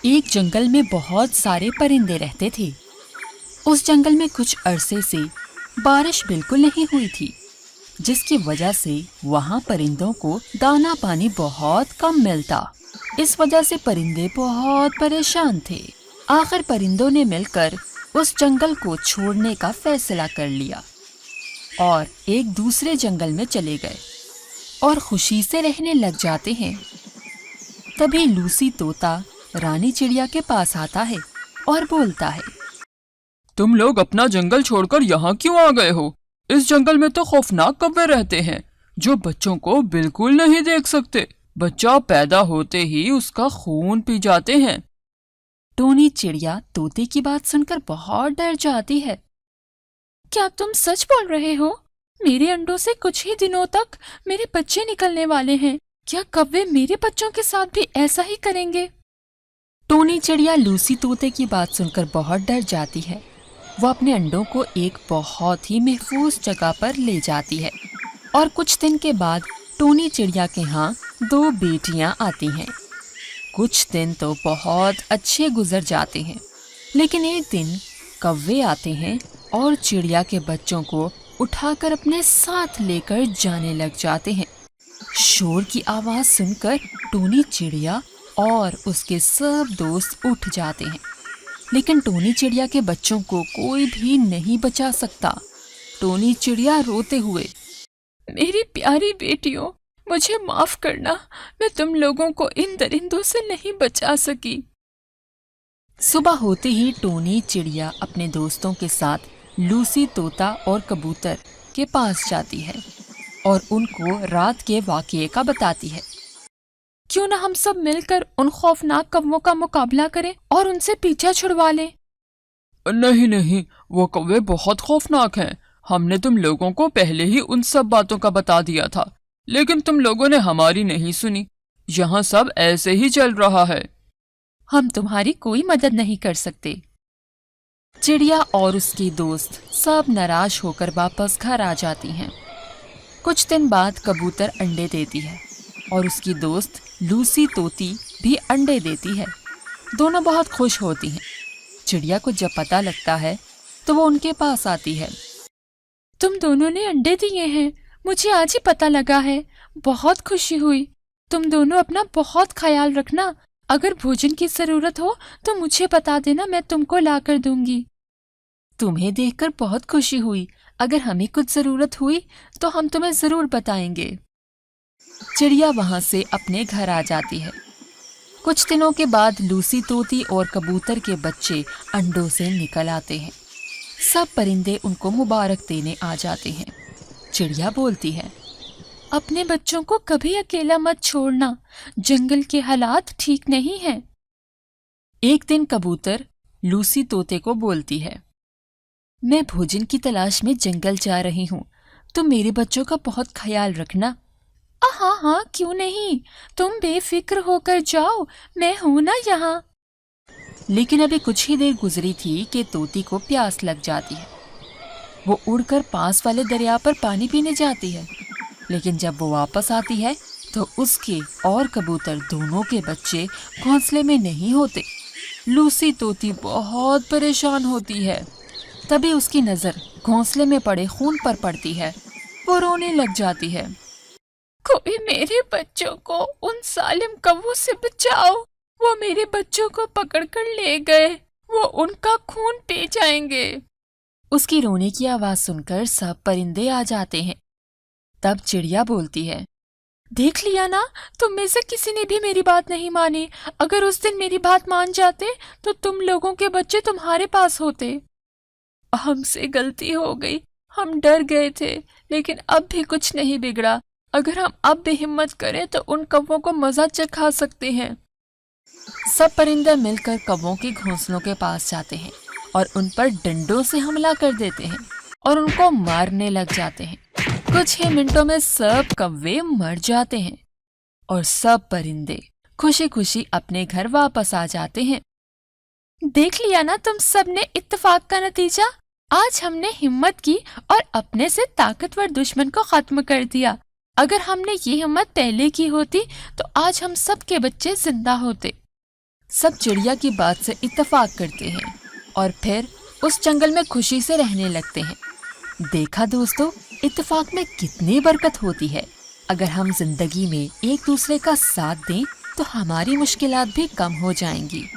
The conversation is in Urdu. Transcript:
ایک جنگل میں بہت سارے پرندے رہتے تھے۔ اس جنگل میں کچھ عرصے سے بارش بالکل نہیں ہوئی تھی، جس کی وجہ سے وہاں پرندوں کو دانا پانی بہت کم ملتا۔ اس وجہ سے پرندے بہت پریشان تھے۔ آخر پرندوں نے مل کر اس جنگل کو چھوڑنے کا فیصلہ کر لیا اور ایک دوسرے جنگل میں چلے گئے اور خوشی سے رہنے لگ جاتے ہیں۔ تبھی لوسی طوطا رانی چڑیا کے پاس آتا ہے اور بولتا ہے، تم لوگ اپنا جنگل چھوڑ کر یہاں کیوں آ گئے ہو؟ اس جنگل میں تو خوفناک کوے رہتے ہیں جو بچوں کو بالکل نہیں دیکھ سکتے۔ بچہ پیدا ہوتے ہی اس کا خون پی جاتے ہیں۔ ٹونی چڑیا طوطے کی بات سن کر بہت ڈر جاتی ہے۔ کیا تم سچ بول رہے ہو؟ میرے انڈوں سے کچھ ہی دنوں تک میرے بچے نکلنے والے ہیں۔ کیا کوے میرے بچوں کے ساتھ بھی ایسا ہی کریں گے؟ ٹونی چڑیا لوسی طوطے کی بات سن کر بہت ڈر جاتی ہے۔ وہ اپنے انڈوں کو ایک بہت ہی محفوظ جگہ پر لے جاتی ہے اور کچھ دن کے بعد ٹونی چڑیا کے ہاں 2 بیٹیاں آتی ہیں۔ کچھ دن تو بہت اچھے گزر جاتے ہیں، لیکن ایک دن کوے آتے ہیں اور چڑیا کے بچوں کو اٹھا کر اپنے ساتھ لے کر جانے لگ جاتے ہیں۔ شور کی آواز سن کر ٹونی چڑیا اور اس کے سب دوست اٹھ جاتے ہیں، لیکن ٹونی چڑیا کے بچوں کو کوئی بھی نہیں بچا سکتا۔ ٹونی چڑیا روتے ہوئے، میری پیاری بیٹیوں، مجھے معاف کرنا، میں تم لوگوں کو ان درندوں سے نہیں بچا سکی۔ صبح ہوتے ہی ٹونی چڑیا اپنے دوستوں کے ساتھ لوسی طوطا اور کبوتر کے پاس جاتی ہے اور ان کو رات کے واقعے کا بتاتی ہے۔ کیوں نہ ہم سب مل کر ان خوفناک کووں کا مقابلہ کریں اور ان سے پیچھا چھڑوا لیں؟ نہیں، وہ کوے بہت خوفناک ہیں۔ ہم نے تم لوگوں کو پہلے ہی ان سب باتوں کا بتا دیا تھا، لیکن تم لوگوں نے ہماری نہیں سنی۔ یہاں سب ایسے ہی چل رہا ہے۔ ہم تمہاری کوئی مدد نہیں کر سکتے۔ چڑیا اور اس کی دوست سب ناراض ہو کر واپس گھر آ جاتی ہیں۔ کچھ دن بعد کبوتر انڈے دیتی ہے اور اس کی دوست لوسی طوطی بھی انڈے دیتی ہے۔ دونوں بہت خوش ہوتی ہیں۔ چڑیا کو جب پتہ لگتا ہے تو وہ ان کے پاس آتی ہے۔ تم دونوں نے انڈے دیے ہیں، مجھے آج ہی پتہ لگا ہے، بہت خوشی ہوئی۔ تم دونوں اپنا بہت خیال رکھنا، اگر بھوجن کی ضرورت ہو تو مجھے بتا دینا، میں تم کو لا کر دوں گی۔ تمہیں دیکھ کر بہت خوشی ہوئی، اگر ہمیں کچھ ضرورت ہوئی تو ہم تمہیں ضرور بتائیں گے۔ چڑیا وہاں سے اپنے گھر آ جاتی ہے۔ کچھ دنوں کے بعد لوسی طوطی اور کبوتر کے بچے انڈوں سے نکل آتے ہیں۔ سب پرندے ان کو مبارک دینے آ جاتے ہیں۔ چڑیا بولتی ہے، اپنے بچوں کو کبھی اکیلا مت چھوڑنا، جنگل کے حالات ٹھیک نہیں ہیں۔ ایک دن کبوتر لوسی طوطے کو بولتی ہے، میں بھوجن کی تلاش میں جنگل جا رہی ہوں، تم میرے بچوں کا بہت خیال رکھنا۔ ہاں، کیوں نہیں، تم بے فکر ہو کر جاؤ، میں ہوں نا یہاں۔ لیکن ابھی کچھ ہی دیر گزری تھی کہ طوطی کو پیاس لگ جاتی ہے۔ وہ اڑ کر پاس والے دریا پر پانی پینے جاتی ہے، لیکن جب وہ واپس آتی ہے تو اس کے اور کبوتر دونوں کے بچے گھونسلے میں نہیں ہوتے۔ لوسی طوطی بہت پریشان ہوتی ہے۔ تبھی اس کی نظر گھونسلے میں پڑے خون پر پڑتی ہے۔ وہ رونے لگ جاتی ہے، کوئی میرے بچوں کو ان ظالم کووں سے بچاؤ، وہ میرے بچوں کو پکڑ کر لے گئے، وہ ان کا خون پی جائیں گے۔ اس کی رونے کی آواز سن کر سب پرندے آ جاتے ہیں۔ تب چڑیا بولتی ہے، دیکھ لیا نا، تم میں سے کسی نے بھی میری بات نہیں مانی، اگر اس دن میری بات مان جاتے تو تم لوگوں کے بچے تمہارے پاس ہوتے۔ ہم سے غلطی ہو گئی، ہم ڈر گئے تھے، لیکن اب بھی کچھ نہیں بگڑا، اگر ہم اب بھی ہمت کریں تو ان کووں کو مزہ چکھا سکتے ہیں۔ سب پرندے مل کر کووں کے گھونسلوں کے پاس جاتے ہیں اور ان پر ڈنڈوں سے حملہ کر دیتے ہیں اور ان کو مارنے لگ جاتے ہیں۔ کچھ ہی منٹوں میں سب کوے مر جاتے ہیں اور سب پرندے خوشی خوشی اپنے گھر واپس آ جاتے ہیں۔ دیکھ لیا نا تم سب نے اتفاق کا نتیجہ، آج ہم نے ہمت کی اور اپنے سے طاقتور دشمن کو ختم کر دیا۔ اگر ہم نے یہ ہمت پہلے کی ہوتی تو آج ہم سب کے بچے زندہ ہوتے۔ سب چڑیا کی بات سے اتفاق کرتے ہیں اور پھر اس جنگل میں خوشی سے رہنے لگتے ہیں۔ دیکھا دوستو، اتفاق میں کتنی برکت ہوتی ہے۔ اگر ہم زندگی میں ایک دوسرے کا ساتھ دیں تو ہماری مشکلات بھی کم ہو جائیں گی۔